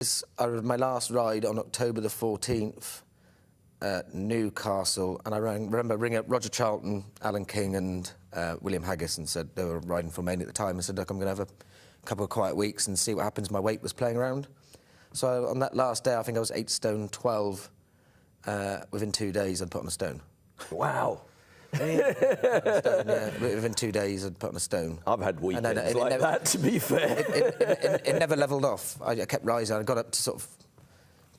My last ride on October the 14th at Newcastle, and I remember ringing up Roger Charlton, Alan King and William Haggis and said, they were riding for Maine at the time, and said, look, I'm going to have a couple of quiet weeks and see what happens. My weight was playing around. So on that last day, I think I was 8 stone 12. Within 2 days, I'd put on a stone. Wow. Within 2 days, I'd put on a stone. I've had weekends like that, to be fair. It never levelled off. I kept rising. I got up to sort of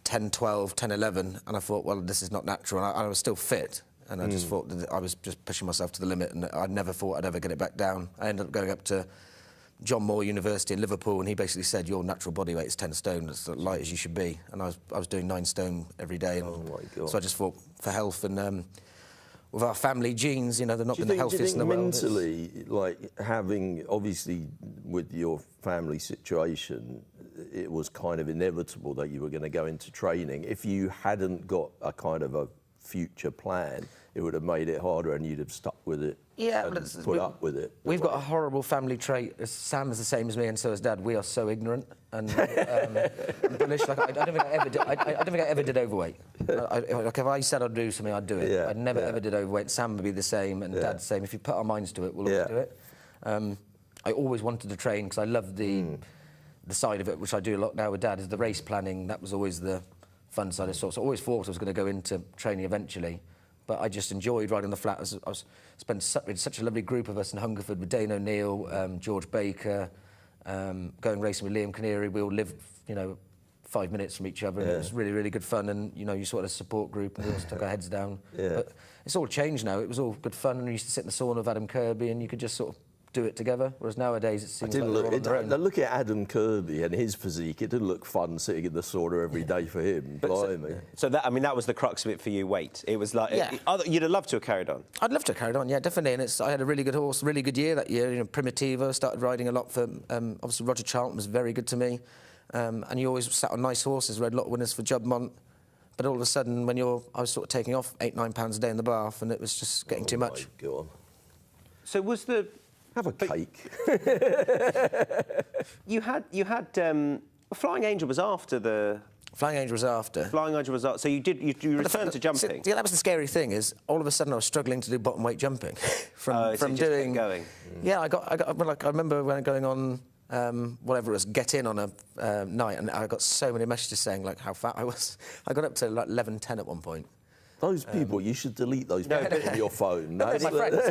10, 12, 10, 11, and I thought, well, this is not natural. And I was still fit, and I just thought that I was just pushing myself to the limit, and I never thought I'd ever get it back down. I ended up going up to John Moore University in Liverpool, and he basically said, your natural body weight is 10 stone, it's as light as you should be. And I was doing 9 stone every day. And oh, my God. So I just thought, for health, and with our family genes, you know, they're not been the healthiest in the world. Mentally, like, having, obviously, with your family situation, it was kind of inevitable that you were going to go into training. If you hadn't got a kind of a future plan, it would have made it harder and you'd have stuck with it. Yeah, and put up with it. We've got a horrible family trait. Sam is the same as me, and so is Dad. We are so ignorant and bullish. Like, I don't think I ever did overweight. Like, if I said I'd do something, I'd do it. Yeah, I never ever did overweight. Sam would be the same, and Dad's the same. If you put our minds to it, we'll always do it. I always wanted to train because I love the side of it, which I do a lot now with Dad, is the race planning. That was always the fun side of it. So I always thought I was going to go into training eventually. But I just enjoyed riding the flat. I spent such a lovely group of us in Hungerford with Dane O'Neill, George Baker, going racing with Liam Canary. We all lived, you know, 5 minutes from each other, and it was really, really good fun. And, you know, you sort of a support group, and we all stuck our heads down. But it's all changed now. It was all good fun, and we used to sit in the sauna with Adam Kirby, and you could just sort of do it together, whereas nowadays it seems like they're all on their own. Look at Adam Kirby and his physique. It didn't look fun sitting in the sauna every day for him. So that, I mean, that was the crux of it for you, weight. It was like, you'd have loved to have carried on. I'd love to have carried on, yeah, definitely. And I had a really good horse, really good year that year. You know, Primitivo, started riding a lot for, obviously Roger Charlton was very good to me. And you always sat on nice horses, rode a lot of winners for Jubmont. But all of a sudden, when I was sort of taking off £8, £9 a day in the bath, and it was just getting too much. My God. So was the... Have a cake. You had Flying Angel was after the... Flying Angel was after. Flying Angel was after. So you returned to jumping. Yeah, that was the scary thing, is all of a sudden I was struggling to do bottom weight jumping. from doing... going. Yeah, I remember when going on whatever it was, Get In on a night, and I got so many messages saying like how fat I was. I got up to like 11:10 at one point. Those people, you should delete those people on your phone. No, my friends.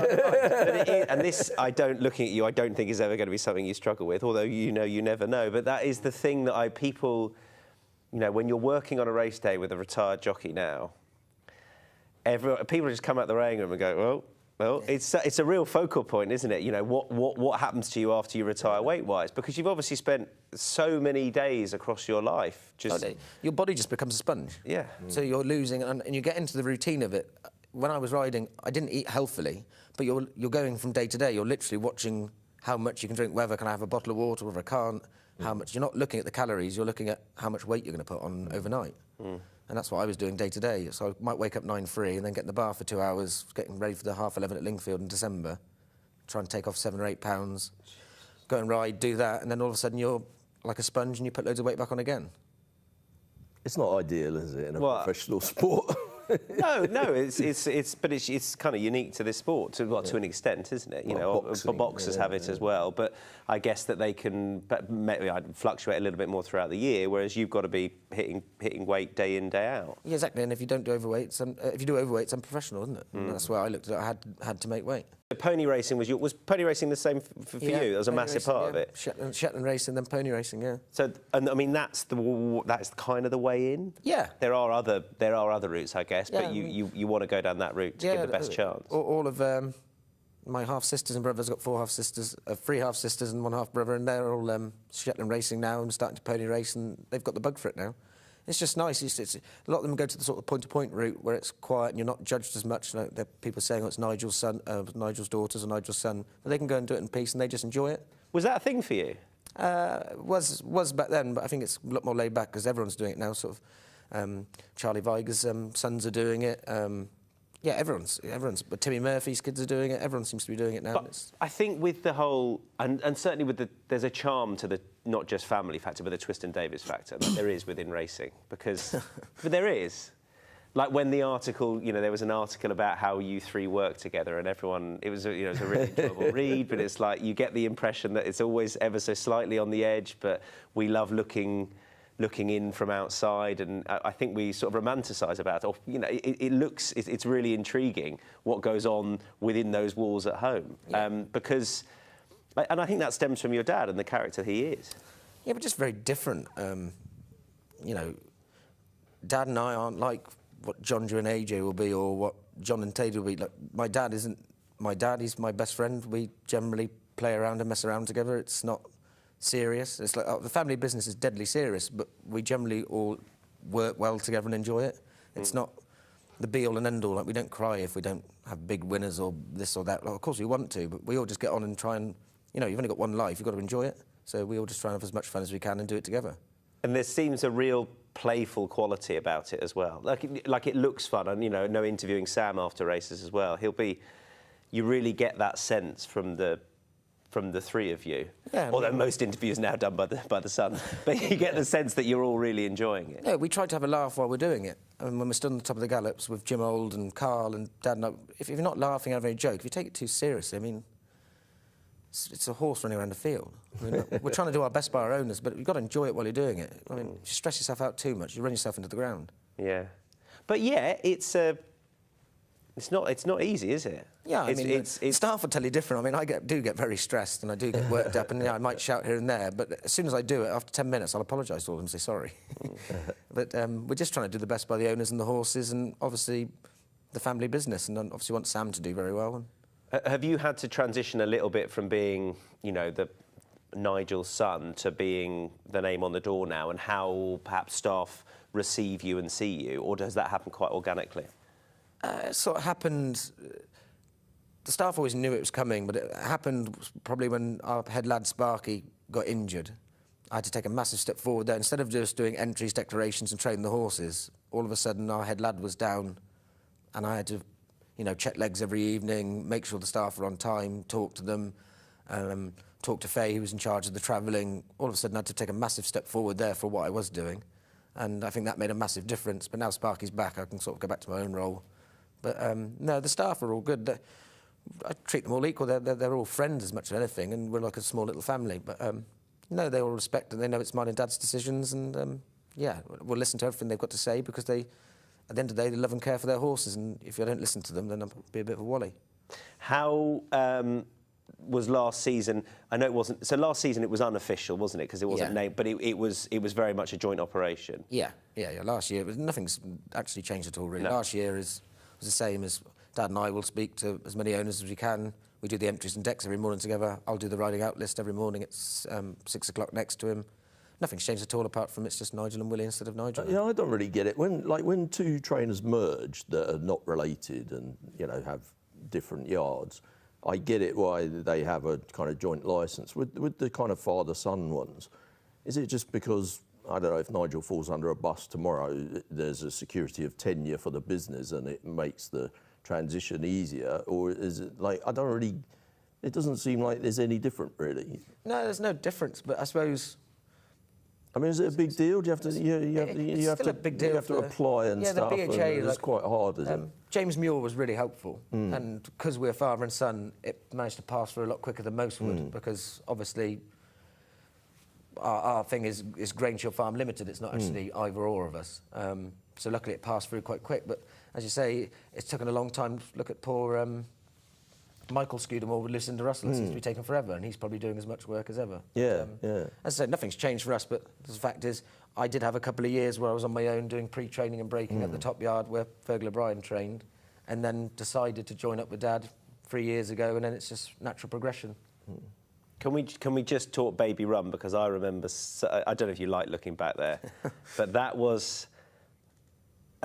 And this, looking at you, I don't think is ever going to be something you struggle with, although, you know, you never know. But that is the thing that people, you know, when you're working on a race day with a retired jockey now, people just come out the ring room and go, well, it's a real focal point, isn't it? You know, what happens to you after you retire weight-wise? Because you've obviously spent so many days across your life just... Your body just becomes a sponge. Yeah. So you're losing, and you get into the routine of it. When I was riding, I didn't eat healthily, but you're going from day to day. You're literally watching how much you can drink, whether can I have a bottle of water, whether I can't, how much... You're not looking at the calories, you're looking at how much weight you're going to put on overnight. And that's what I was doing day to day. So I might wake up 9:03 and then get in the bath for 2 hours, getting ready for the 11:30 at Lingfield in December, try and take off 7 or 8 pounds, go and ride, do that, and then all of a sudden you're like a sponge and you put loads of weight back on again. It's not ideal, is it, in a professional sport? No, it's kind of unique to this sport to an extent, isn't it? You know, boxers have it as well, but I guess that they can fluctuate a little bit more throughout the year, whereas you've got to be hitting weight day in, day out. Yeah, exactly. And if you don't do overweight, if you do overweight, it's unprofessional, isn't it? And that's where I looked at it. I had to make weight. Pony racing was pony racing the same for you? It was a massive part of it. Shetland racing, then pony racing, yeah. So, and I mean, that's kind of the way in. Yeah. There are other routes, I guess, but you want to go down that route to give the best chance. All of my half sisters and brothers, got 4 half sisters, 3 half sisters and 1 half brother, and they're all Shetland racing now and starting to pony race, and they've got the bug for it now. It's just nice. A lot of them go to the sort of point-to-point route where it's quiet and you're not judged as much. Like, there are people saying, it's Nigel's son, Nigel's daughters or Nigel's son. But they can go and do it in peace and they just enjoy it. Was that a thing for you? Was back then, but I think it's a lot more laid back because everyone's doing it now. Sort of, Charlie Viger's sons are doing it. Yeah, everyone's. But Timmy Murphy's kids are doing it. Everyone seems to be doing it now. But I think with the whole, and certainly with there's a charm to not just family factor, but the Twiston-Davies factor that there is within racing, because but there is. Like when the article, there was an article about how you three work together, and everyone, it was a really enjoyable read, but it's like you get the impression that it's always ever so slightly on the edge, but we love looking in from outside, and I think we sort of romanticise about it. Or, it's really intriguing what goes on within those walls at home, because, and I think that stems from your dad and the character he is. Yeah, but just very different. Dad and I aren't like what John, Drew and AJ will be, or what John and Tate will be. Like, my dad isn't my dad, he's my best friend. We generally play around and mess around together. It's not serious. It's like the family business is deadly serious, but we generally all work well together and enjoy it. It's not the be-all and end-all. Like, we don't cry if we don't have big winners or this or that. Like, of course we want to, but we all just get on and try and, you've only got one life, you've got to enjoy it. So we all just try and have as much fun as we can and do it together. And there seems a real playful quality about it as well. Like it looks fun, and no interviewing Sam after races as well. You really get that sense from the three of you. Yeah, although most interviews now done by the son, but you get the sense that you're all really enjoying it. Yeah, we try to have a laugh while we're doing it. And when we're stood on the top of the gallops with Jim Old and Carl and Dad, and I, if you're not laughing at any joke, if you take it too seriously, I mean, it's a horse running around the field. I mean, we're trying to do our best by our owners, but you've got to enjoy it while you're doing it. I mean, if you stress yourself out too much, you run yourself into the ground. Yeah, but yeah, it's not easy, is it? Yeah, I mean, staff will tell you different. I mean, do get very stressed and I do get worked up, and I might shout here and there, but as soon as I do it, after 10 minutes, I'll apologise to all of them and say sorry. But we're just trying to do the best by the owners and the horses, and obviously the family business, and obviously want Sam to do very well. Have you had to transition a little bit from being, the Nigel's son to being the name on the door now, and how perhaps staff receive you and see you, or does that happen quite organically? It sort of happened. The staff always knew it was coming, but it happened probably when our head lad Sparky got injured. I had to take a massive step forward there. Instead of just doing entries, declarations and training the horses, all of a sudden our head lad was down, and I had to check legs every evening, make sure the staff were on time, talk to them, talk to Faye, who was in charge of the travelling. All of a sudden I had to take a massive step forward there for what I was doing, and I think that made a massive difference. But now Sparky's back, I can sort of go back to my own role. But no, the staff are all good. I treat them all equal. They're all friends as much as anything, and we're like a small little family. But no, they all respect, and they know it's mine and Dad's decisions, and yeah, we'll listen to everything they've got to say, because at the end of the day, they love and care for their horses, and if I don't listen to them, then I'll be a bit of a wally. How was last season? I know it wasn't. So last season it was unofficial, wasn't it? Because it wasn't named, but it was very much a joint operation. Yeah. Last year, nothing's actually changed at all, really. No. Last year was the same as Dad and I will speak to as many owners as we can. We do the entries and decks every morning together. I'll do the riding out list every morning at 6 o'clock next to him. Nothing's changed at all, apart from it's just Nigel and Willy instead of Nigel. Yeah, I don't really get it. When two trainers merge that are not related and have different yards, I get it why they have a kind of joint licence. With the kind of father-son ones, is it just because, I don't know, if Nigel falls under a bus tomorrow, there's a security of tenure for the business and it makes the transition easier? Or is it like, it doesn't seem like there's any different, really. No, there's no difference, but I suppose... I mean, is it a big deal? Do you have to? It's still a big deal. You have to apply and stuff. Yeah, the BHA it's quite hard, is it? James Muir was really helpful, and because we're father and son, it managed to pass through a lot quicker than most would, because obviously our thing is Grange Hill Farm Limited. It's not actually either or of us. So luckily it passed through quite quick. But as you say, it's taken a long time. Look at poor Michael Scudamore with Lucinda Russell. It seems to be taking forever, and he's probably doing as much work as ever. Yeah, As I said, nothing's changed for us, but the fact is, I did have a couple of years where I was on my own doing pre-training and breaking at the top yard where Fergal O'Brien trained, and then decided to join up with Dad 3 years ago, and then it's just natural progression. Can we just talk Baby Run, because I remember, I don't know if you like looking back there, but that was,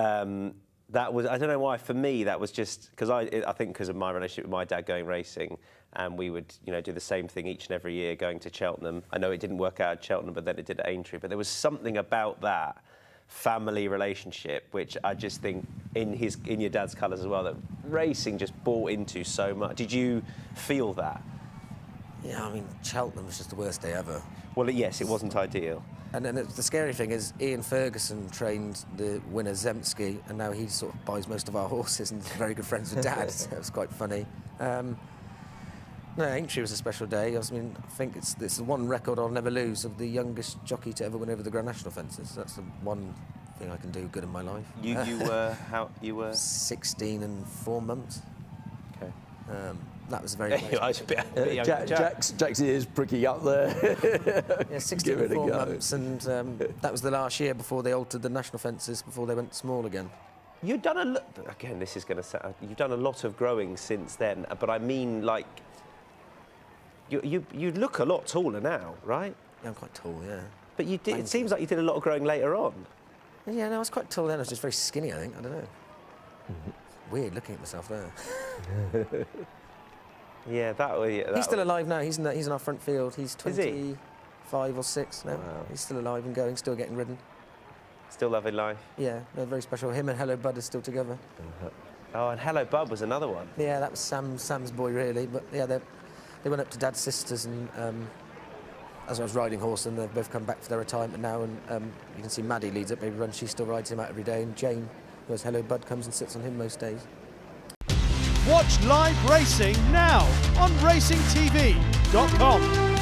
I don't know why, for me, that was just, because I think because of my relationship with my dad going racing, and we would, do the same thing each and every year going to Cheltenham. I know it didn't work out at Cheltenham, but then it did at Aintree. But there was something about that family relationship, which I just think in your dad's colours as well, that racing just bought into so much. Did you feel that? Yeah, I mean, Cheltenham was just the worst day ever. Well, yes, it wasn't ideal. And then the scary thing is Ian Ferguson trained the winner Zemsky, and now he sort of buys most of our horses and is very good friends with Dad. So it was quite funny. No, Aintree was a special day. I mean, I think it's the one record I'll never lose of the youngest jockey to ever win over the Grand National fences. That's the one thing I can do good in my life. You were 16 and 4 months. Okay. That was a very. Jack's ears pricking up there. Yeah, 16 and 4 months, and that was the last year before they altered the national fences before they went small again. You've done again. This is going to sound. You've done a lot of growing since then, but I mean, like, you look a lot taller now, right? Yeah, I'm quite tall, yeah. But you did. It seems like you did a lot of growing later on. Yeah, no, I was quite tall then. I was just very skinny, I think. I don't know. It's weird looking at myself there. Yeah, he's still alive now. He's in our front field. He's 25 or 6 now. Wow. He's still alive and going, still getting ridden. Still loving life. Yeah, no, very special. Him and Hello Bud are still together. Oh, and Hello Bud was another one. Yeah, that was Sam's boy, really. But yeah, they went up to Dad's sisters, and as I was riding horse, and they've both come back for their retirement now. And you can see Maddie leads up Baby Run. She still rides him out every day, and Jane, who has Hello Bud, comes and sits on him most days. Watch live racing now on racingtv.com.